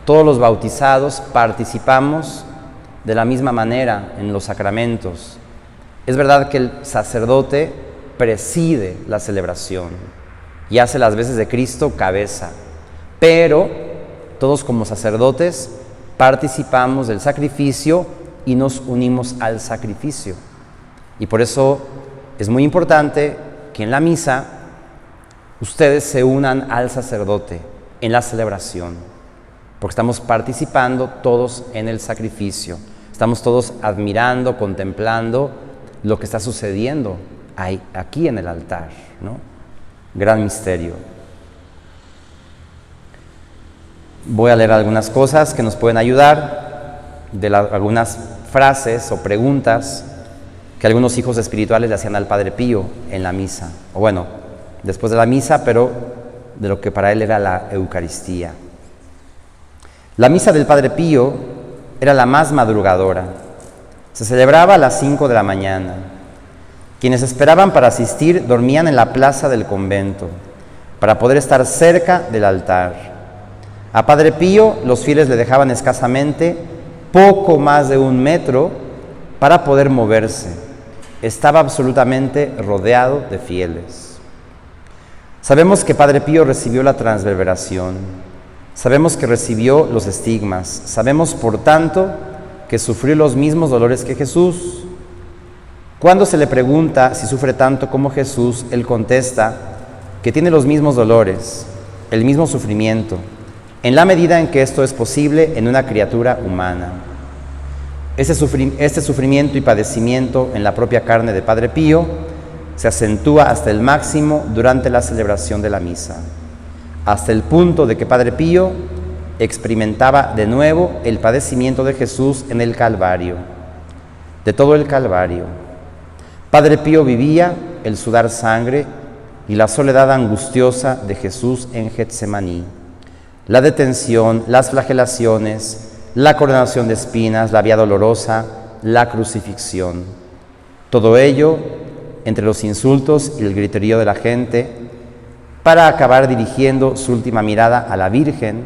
todos los bautizados participamos de la misma manera en los sacramentos. Es verdad que el sacerdote preside la celebración y hace las veces de Cristo cabeza, pero todos como sacerdotes participamos del sacrificio y nos unimos al sacrificio. Y por eso es muy importante que en la misa ustedes se unan al sacerdote en la celebración, porque estamos participando todos en el sacrificio, estamos todos admirando, contemplando lo que está sucediendo aquí en el altar, ¿no? Gran misterio. Voy a leer algunas cosas que nos pueden ayudar, algunas frases o preguntas que algunos hijos espirituales le hacían al Padre Pío en la misa, o bueno, después de la misa, pero de lo que para él era la Eucaristía. La misa del Padre Pío era la más madrugadora. Se celebraba a las 5 de la mañana. Quienes esperaban para asistir dormían en la plaza del convento, para poder estar cerca del altar. A Padre Pío los fieles le dejaban escasamente poco más de 1 metro para poder moverse. Estaba absolutamente rodeado de fieles. Sabemos que Padre Pío recibió la transverberación, sabemos que recibió los estigmas, sabemos por tanto que sufrió los mismos dolores que Jesús. Cuando se le pregunta si sufre tanto como Jesús, él contesta que tiene los mismos dolores, el mismo sufrimiento, en la medida en que esto es posible en una criatura humana. Este sufrimiento y padecimiento en la propia carne de Padre Pío se acentúa hasta el máximo durante la celebración de la misa, hasta el punto de que Padre Pío experimentaba de nuevo el padecimiento de Jesús en el Calvario, de todo el Calvario. Padre Pío vivía el sudar sangre y la soledad angustiosa de Jesús en Getsemaní, la detención, las flagelaciones, la coronación de espinas, la vía dolorosa, la crucifixión. Todo ello entre los insultos y el griterío de la gente, para acabar dirigiendo su última mirada a la Virgen,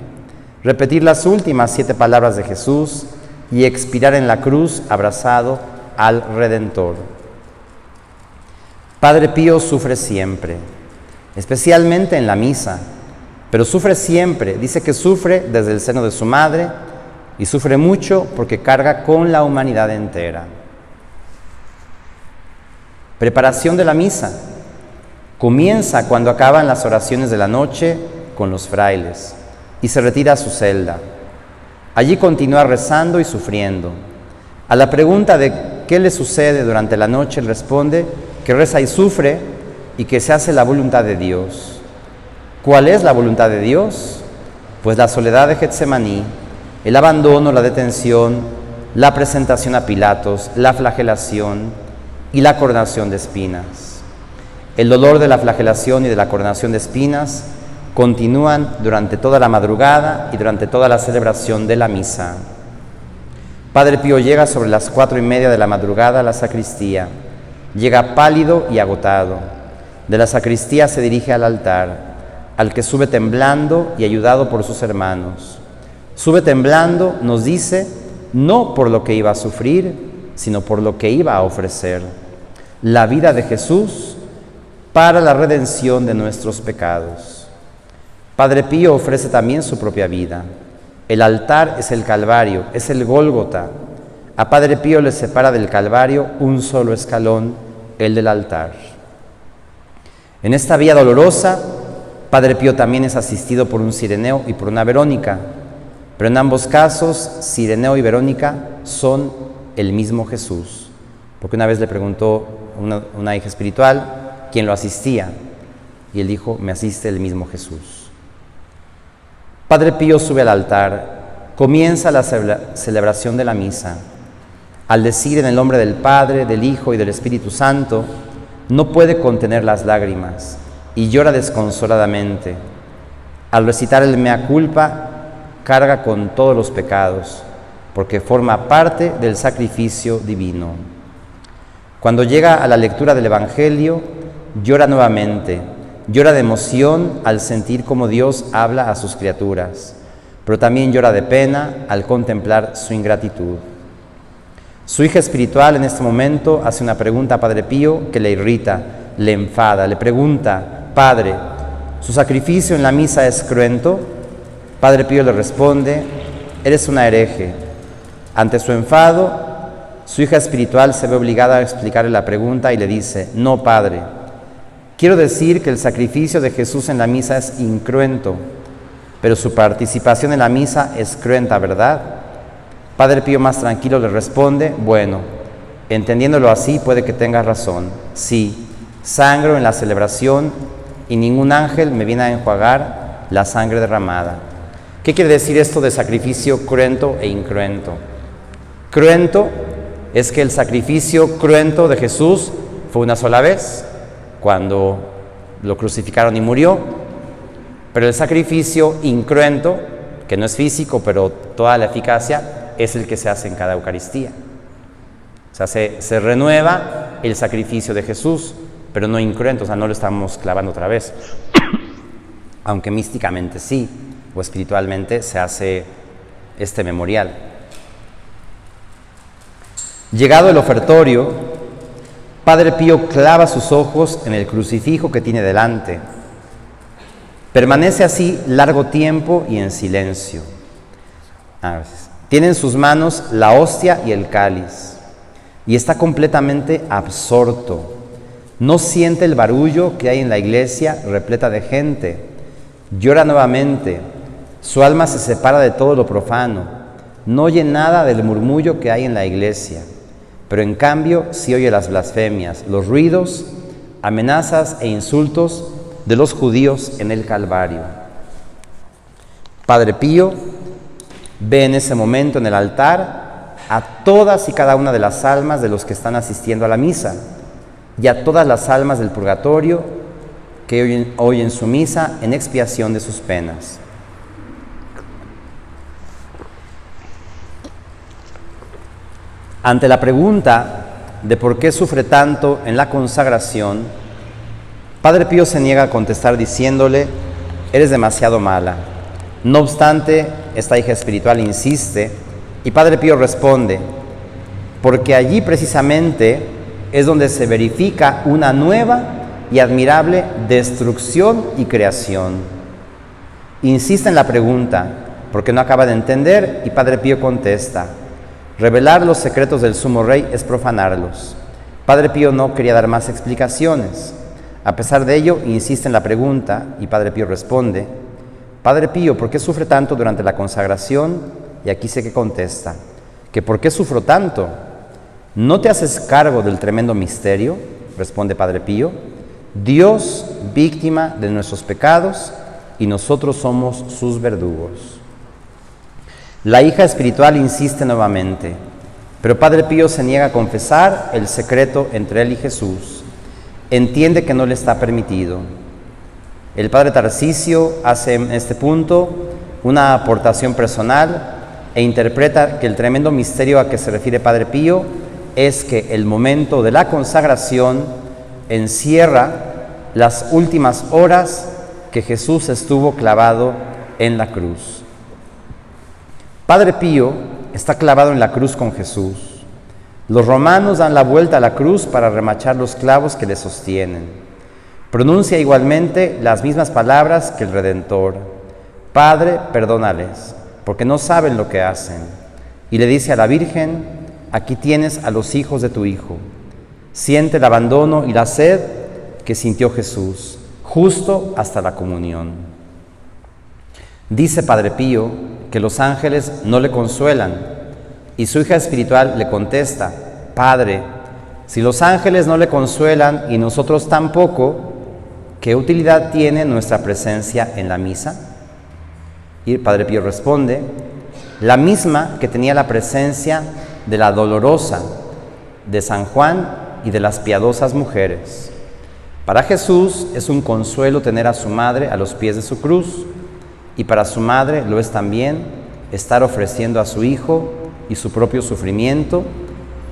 repetir las últimas 7 palabras de Jesús y expirar en la cruz abrazado al Redentor. Padre Pío sufre siempre, especialmente en la misa, pero sufre siempre. Dice que sufre desde el seno de su madre y sufre mucho porque carga con la humanidad entera. Preparación de la misa. Comienza cuando acaban las oraciones de la noche con los frailes y se retira a su celda. Allí continúa rezando y sufriendo. A la pregunta de qué le sucede durante la noche, él responde que reza y sufre y que se hace la voluntad de Dios. ¿Cuál es la voluntad de Dios? Pues la soledad de Getsemaní, el abandono, la detención, la presentación a Pilatos, la flagelación y la coronación de espinas. El dolor de la flagelación y de la coronación de espinas continúan durante toda la madrugada y durante toda la celebración de la misa. Padre Pío llega sobre las 4:30 de la madrugada a la sacristía. Llega pálido y agotado. De la sacristía se dirige al altar, al que sube temblando y ayudado por sus hermanos. Sube temblando, nos dice, no por lo que iba a sufrir, sino por lo que iba a ofrecer, la vida de Jesús para la redención de nuestros pecados. Padre Pío ofrece también su propia vida. El altar es el Calvario, es el Gólgota. A Padre Pío le separa del Calvario un solo escalón, el del altar. En esta vía dolorosa, Padre Pío también es asistido por un Cireneo y por una Verónica, pero en ambos casos, Cireneo y Verónica son el mismo Jesús, porque una vez le preguntó una hija espiritual quién lo asistía, y él dijo: me asiste el mismo Jesús. Padre Pío sube al altar, comienza la celebración de la misa. Al decir en el nombre del Padre, del Hijo y del Espíritu Santo, no puede contener las lágrimas y llora desconsoladamente. Al recitar el Mea Culpa, carga con todos los pecados, porque forma parte del sacrificio divino. Cuando llega a la lectura del Evangelio, llora nuevamente, llora de emoción al sentir cómo Dios habla a sus criaturas, pero también llora de pena al contemplar su ingratitud. Su hija espiritual en este momento hace una pregunta a Padre Pío que le irrita, le enfada, le pregunta: Padre, ¿su sacrificio en la misa es cruento? Padre Pío le responde: eres una hereje. Ante su enfado, su hija espiritual se ve obligada a explicarle la pregunta y le dice: no, Padre, quiero decir que el sacrificio de Jesús en la misa es incruento, pero su participación en la misa es cruenta, ¿verdad? Padre Pío más tranquilo le responde: bueno, entendiéndolo así puede que tengas razón. Sí, sangro en la celebración y ningún ángel me viene a enjuagar la sangre derramada. ¿Qué quiere decir esto de sacrificio cruento e incruento? Cruento es que el sacrificio cruento de Jesús fue una sola vez, cuando lo crucificaron y murió, pero el sacrificio incruento, que no es físico, pero toda la eficacia, es el que se hace en cada Eucaristía. O sea, se renueva el sacrificio de Jesús, pero no incruento, o sea, no lo estamos clavando otra vez. Aunque místicamente sí, o espiritualmente se hace este memorial. Llegado el ofertorio, Padre Pío clava sus ojos en el crucifijo que tiene delante. Permanece así largo tiempo y en silencio. Tiene en sus manos la hostia y el cáliz y está completamente absorto. No siente el barullo que hay en la iglesia repleta de gente. Llora nuevamente. Su alma se separa de todo lo profano. No oye nada del murmullo que hay en la iglesia, pero en cambio sí oye las blasfemias, los ruidos, amenazas e insultos de los judíos en el Calvario. Padre Pío ve en ese momento en el altar a todas y cada una de las almas de los que están asistiendo a la misa y a todas las almas del purgatorio que oyen su misa en expiación de sus penas. Ante la pregunta de por qué sufre tanto en la consagración, Padre Pío se niega a contestar diciéndole: eres demasiado mala. No obstante, esta hija espiritual insiste y Padre Pío responde: porque allí precisamente es donde se verifica una nueva y admirable destrucción y creación. Insiste en la pregunta porque no acaba de entender y Padre Pío contesta: revelar los secretos del sumo rey es profanarlos. Padre Pío no quería dar más explicaciones. A pesar de ello, insiste en la pregunta y Padre Pío responde: Padre Pío, ¿por qué sufre tanto durante la consagración? Y aquí sé que contesta: ¿que por qué sufro tanto? ¿No te haces cargo del tremendo misterio? Responde Padre Pío: Dios víctima de nuestros pecados y nosotros somos sus verdugos. La hija espiritual insiste nuevamente, pero Padre Pío se niega a confesar el secreto entre él y Jesús. Entiende que no le está permitido. El Padre Tarcisio hace en este punto una aportación personal e interpreta que el tremendo misterio a que se refiere Padre Pío es que el momento de la consagración encierra las últimas horas que Jesús estuvo clavado en la cruz. Padre Pío está clavado en la cruz con Jesús. Los romanos dan la vuelta a la cruz para remachar los clavos que le sostienen. Pronuncia igualmente las mismas palabras que el Redentor: Padre, perdónales, porque no saben lo que hacen. Y le dice a la Virgen: aquí tienes a los hijos de tu Hijo. Siente el abandono y la sed que sintió Jesús, justo hasta la comunión. Dice Padre Pío que los ángeles no le consuelan, y su hija espiritual le contesta: Padre, si los ángeles no le consuelan y nosotros tampoco, ¿qué utilidad tiene nuestra presencia en la misa? Y Padre Pío responde: la misma que tenía la presencia de la dolorosa, de San Juan y de las piadosas mujeres. Para Jesús es un consuelo tener a su madre a los pies de su cruz, y para su madre lo es también estar ofreciendo a su Hijo y su propio sufrimiento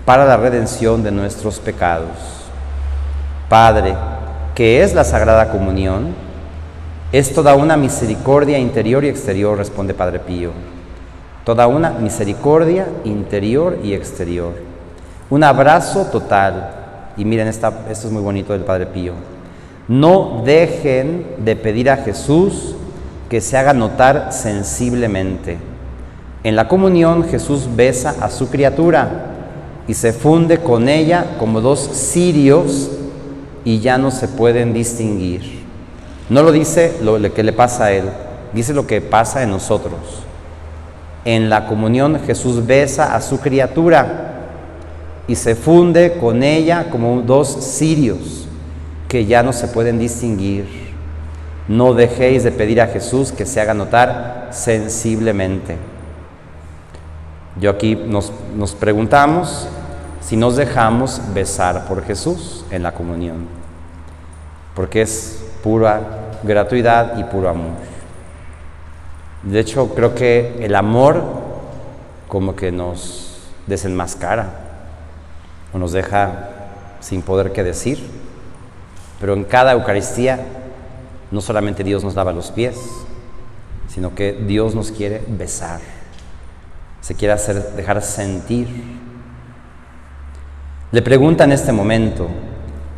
para la redención de nuestros pecados. Padre, ¿qué es la Sagrada Comunión? Es toda una misericordia interior y exterior, responde Padre Pío. Toda una misericordia interior y exterior. Un abrazo total. Y miren, esto es muy bonito del Padre Pío. No dejen de pedir a Jesús que se haga notar sensiblemente. En la comunión Jesús besa a su criatura y se funde con ella como dos cirios y ya no se pueden distinguir. No lo dice lo que le pasa a él, dice lo que pasa en nosotros. En la comunión Jesús besa a su criatura y se funde con ella como dos cirios que ya no se pueden distinguir. No dejéis de pedir a Jesús que se haga notar sensiblemente. Yo aquí nos preguntamos si nos dejamos besar por Jesús en la comunión, porque es pura gratuidad y puro amor. De hecho, creo que el amor como que nos desenmascara o nos deja sin poder qué decir, pero en cada Eucaristía no solamente Dios nos lava los pies, sino que Dios nos quiere besar, se quiere dejar sentir. Le pregunta en este momento: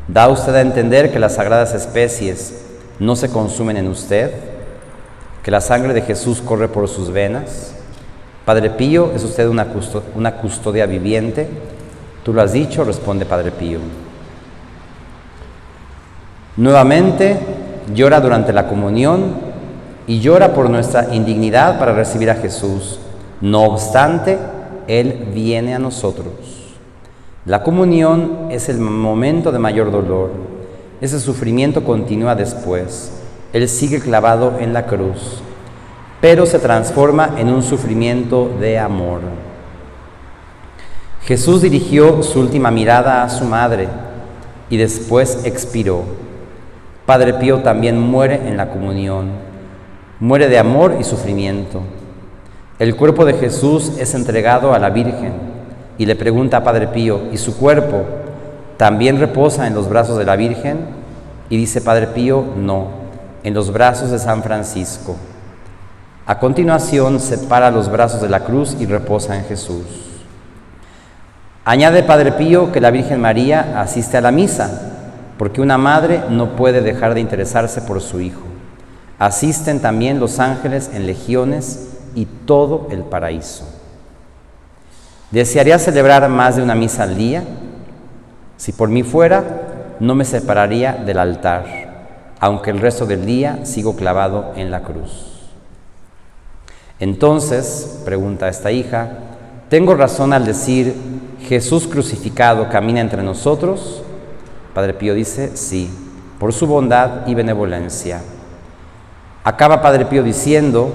¿da usted a entender que las sagradas especies no se consumen en usted? ¿Que la sangre de Jesús corre por sus venas? Padre Pío, ¿es usted una custodia viviente? Tú lo has dicho, responde Padre Pío. Nuevamente llora durante la comunión y llora por nuestra indignidad para recibir a Jesús. No obstante, Él viene a nosotros. La comunión es el momento de mayor dolor. Ese sufrimiento continúa después. Él sigue clavado en la cruz, pero se transforma en un sufrimiento de amor. Jesús dirigió su última mirada a su madre y después expiró. Padre Pío también muere en la comunión. Muere de amor y sufrimiento. El cuerpo de Jesús es entregado a la Virgen y le pregunta a Padre Pío: ¿y su cuerpo también reposa en los brazos de la Virgen? Y dice Padre Pío: no, en los brazos de San Francisco. A continuación separa los brazos de la cruz y reposa en Jesús. Añade Padre Pío que la Virgen María asiste a la misa, porque una madre no puede dejar de interesarse por su hijo. Asisten también los ángeles en legiones y todo el paraíso. ¿Desearía celebrar más de una misa al día? Si por mí fuera, no me separaría del altar, aunque el resto del día sigo clavado en la cruz. Entonces, pregunta esta hija, ¿tengo razón al decir: Jesús crucificado camina entre nosotros? Padre Pío dice: sí, por su bondad y benevolencia. Acaba Padre Pío diciendo: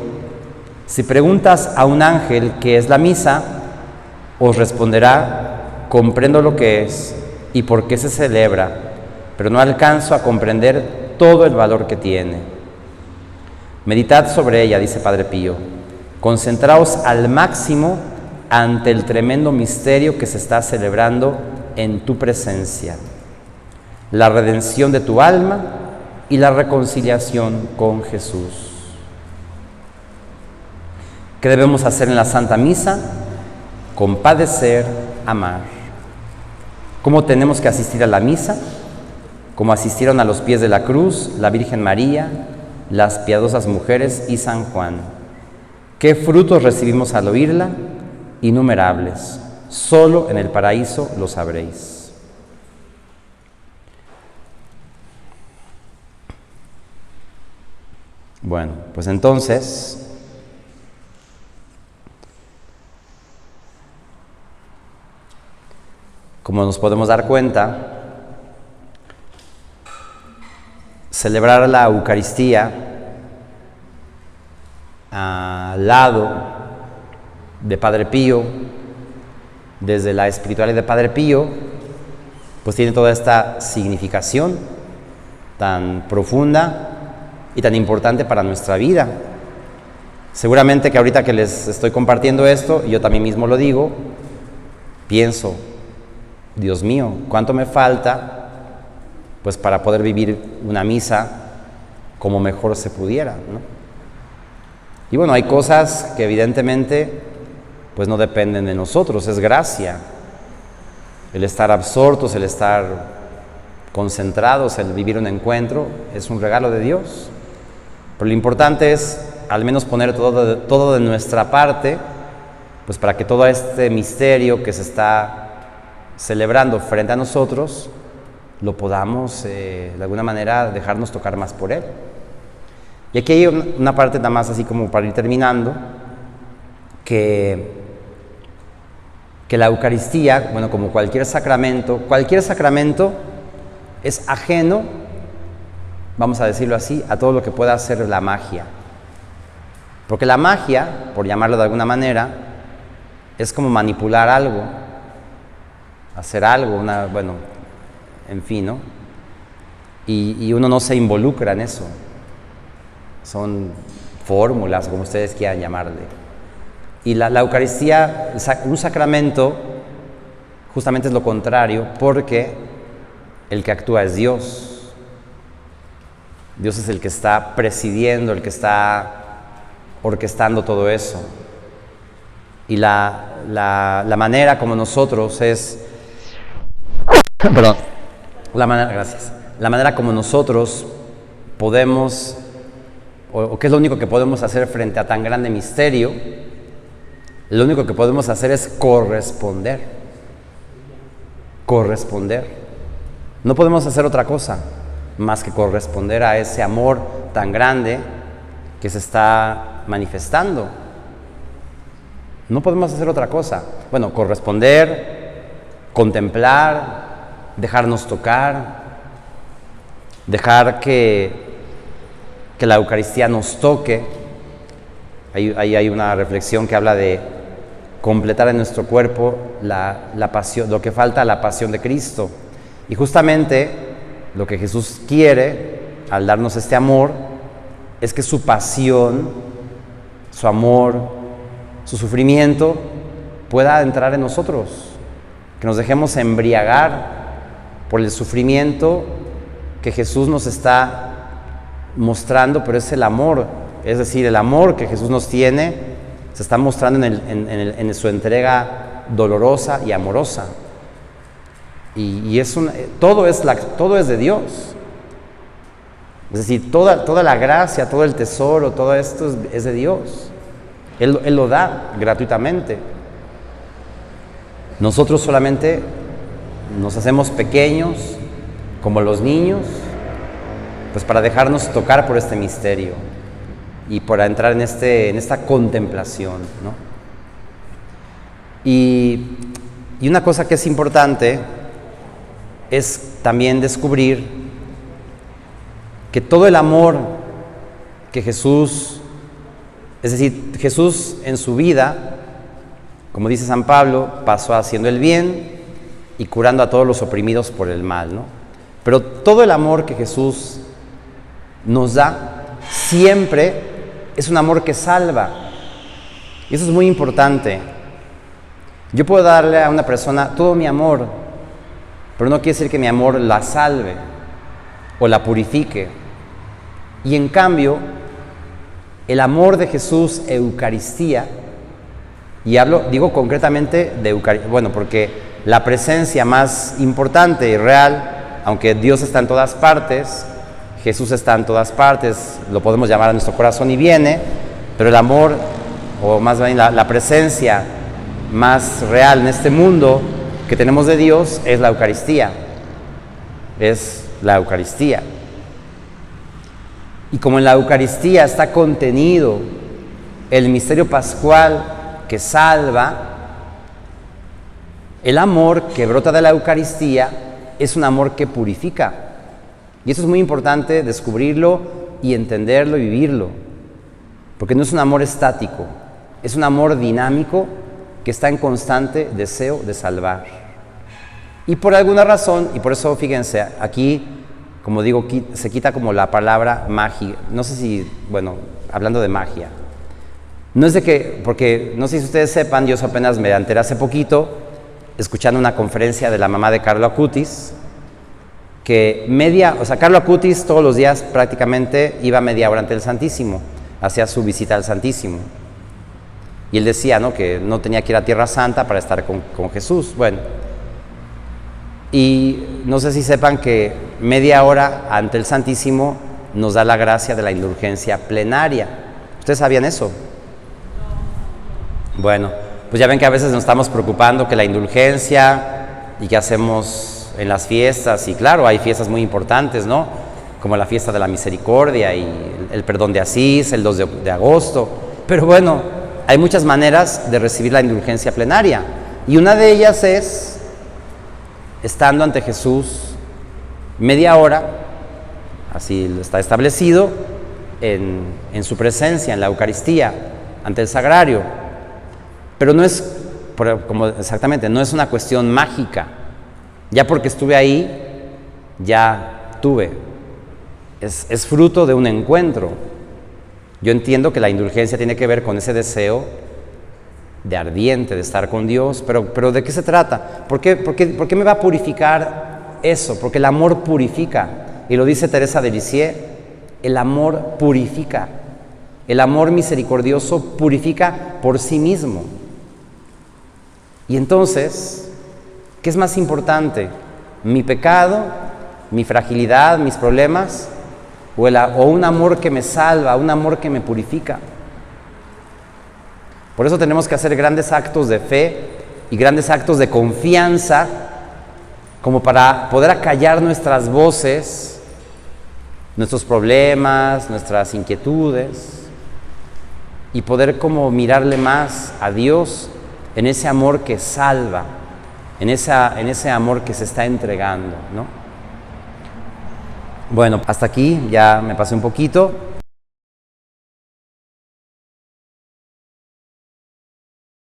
si preguntas a un ángel qué es la misa, os responderá: comprendo lo que es y por qué se celebra, pero no alcanzo a comprender todo el valor que tiene. Meditad sobre ella, dice Padre Pío. Concentraos al máximo ante el tremendo misterio que se está celebrando en tu presencia: la redención de tu alma y la reconciliación con Jesús. ¿Qué debemos hacer en la Santa Misa? Compadecer, amar. cómo tenemos que asistir a la misa, como asistieron a los pies de la cruz la Virgen María, las piadosas mujeres y San Juan. ¿Qué frutos recibimos al oírla? Innumerables. Solo en el paraíso lo sabréis. Bueno, pues entonces, como nos podemos dar cuenta, celebrar la Eucaristía al lado de Padre Pío, desde la espiritualidad de Padre Pío, pues tiene toda esta significación tan profunda y tan importante para nuestra vida. Seguramente que ahorita que les estoy compartiendo esto, yo también mismo lo digo, pienso, Dios mío, ¿cuánto me falta pues para poder vivir una misa como mejor se pudiera, ¿no? Y bueno, hay cosas que evidentemente pues no dependen de nosotros, es gracia. El estar absortos, el estar concentrados, el vivir un encuentro, es un regalo de Dios. Pero lo importante es al menos poner todo de nuestra parte, pues para que todo este misterio que se está celebrando frente a nosotros, lo podamos de alguna manera dejarnos tocar más por Él. Y aquí hay una parte nada más así como para ir terminando, que la Eucaristía, bueno, como cualquier sacramento es ajeno, vamos a decirlo así, a todo lo que pueda hacer la magia. Porque la magia, por llamarlo de alguna manera, es como manipular algo, hacer algo, bueno, en fin, ¿no? Y uno no se involucra en eso. Son fórmulas, como ustedes quieran llamarle. Y la Eucaristía, un sacramento, justamente es lo contrario, porque el que actúa es Dios. Dios es el que está presidiendo, el que está orquestando todo eso. Y la manera como nosotros es... Perdón. La manera como nosotros podemos, o qué es lo único que podemos hacer frente a tan grande misterio, lo único que podemos hacer es corresponder. Corresponder. No podemos hacer otra cosa más que corresponder a ese amor tan grande que se está manifestando. No podemos hacer otra cosa. Bueno, corresponder, contemplar, dejarnos tocar, dejar que la Eucaristía nos toque. Ahí hay una reflexión que habla de completar en nuestro cuerpo la pasión, lo que falta a la pasión de Cristo. Y justamente lo que Jesús quiere al darnos este amor es que su pasión, su amor, su sufrimiento pueda entrar en nosotros, que nos dejemos embriagar por el sufrimiento que Jesús nos está mostrando, pero es el amor, es decir, el amor que Jesús nos tiene se está mostrando en su entrega dolorosa y amorosa. Y todo es de Dios. Es decir, toda la gracia, todo el tesoro, todo esto es de Dios. Él lo da gratuitamente. Nosotros solamente nos hacemos pequeños, como los niños, pues para dejarnos tocar por este misterio y para entrar en esta contemplación, ¿no? Y una cosa que es importante es también descubrir que todo el amor que Jesús, es decir, Jesús en su vida, como dice San Pablo, pasó haciendo el bien y curando a todos los oprimidos por el mal, ¿no? Pero todo el amor que Jesús nos da siempre es un amor que salva. Y eso es muy importante. Yo puedo darle a una persona todo mi amor, pero no quiere decir que mi amor la salve o la purifique. Y en cambio, el amor de Jesús, Eucaristía, y digo concretamente de Eucaristía, bueno, porque la presencia más importante y real, aunque Dios está en todas partes, Jesús está en todas partes, lo podemos llamar a nuestro corazón y viene, pero el amor, o más bien la presencia más real en este mundo que tenemos de Dios es la Eucaristía. Es la Eucaristía. Y como en la Eucaristía está contenido el misterio pascual que salva, el amor que brota de la Eucaristía es un amor que purifica. Y eso es muy importante descubrirlo y entenderlo y vivirlo. Porque no es un amor estático, es un amor dinámico que está en constante deseo de salvar. Y por alguna razón, y por eso fíjense, aquí, como digo, se quita como la palabra magia. No sé si, bueno, hablando de magia. No es de que, porque no sé si ustedes sepan, yo apenas me enteré hace poquito, escuchando una conferencia de la mamá de Carlo Acutis, que Carlo Acutis todos los días prácticamente iba media hora ante el Santísimo, hacía su visita al Santísimo. Y él decía, ¿no?, que no tenía que ir a Tierra Santa para estar con Jesús. Bueno, y no sé si sepan que media hora ante el Santísimo nos da la gracia de la indulgencia plenaria. ¿Ustedes sabían eso? Bueno, pues ya ven que a veces nos estamos preocupando que la indulgencia y que hacemos en las fiestas, y claro, hay fiestas muy importantes, ¿no?, como la fiesta de la misericordia y el perdón de Asís, el 2 de agosto, pero bueno, hay muchas maneras de recibir la indulgencia plenaria, y una de ellas es estando ante Jesús media hora, así está establecido, en su presencia, en la Eucaristía, ante el sagrario. Pero no es, exactamente, no es una cuestión mágica. Ya porque estuve ahí, ya tuve. Es fruto de un encuentro. Yo entiendo que la indulgencia tiene que ver con ese deseo de ardiente, de estar con Dios, pero ¿de qué se trata? ¿Por qué me va a purificar eso? Porque el amor purifica, y lo dice Teresa de Lisieux, el amor purifica, el amor misericordioso purifica por sí mismo. Y entonces, ¿qué es más importante? ¿Mi pecado, mi fragilidad, mis problemas? ¿O un amor que me salva, un amor que me purifica? Por eso tenemos que hacer grandes actos de fe y grandes actos de confianza, como para poder acallar nuestras voces, nuestros problemas, nuestras inquietudes, y poder como mirarle más a Dios en ese amor que salva, en ese amor que se está entregando, ¿no? Bueno, hasta aquí ya me pasé un poquito.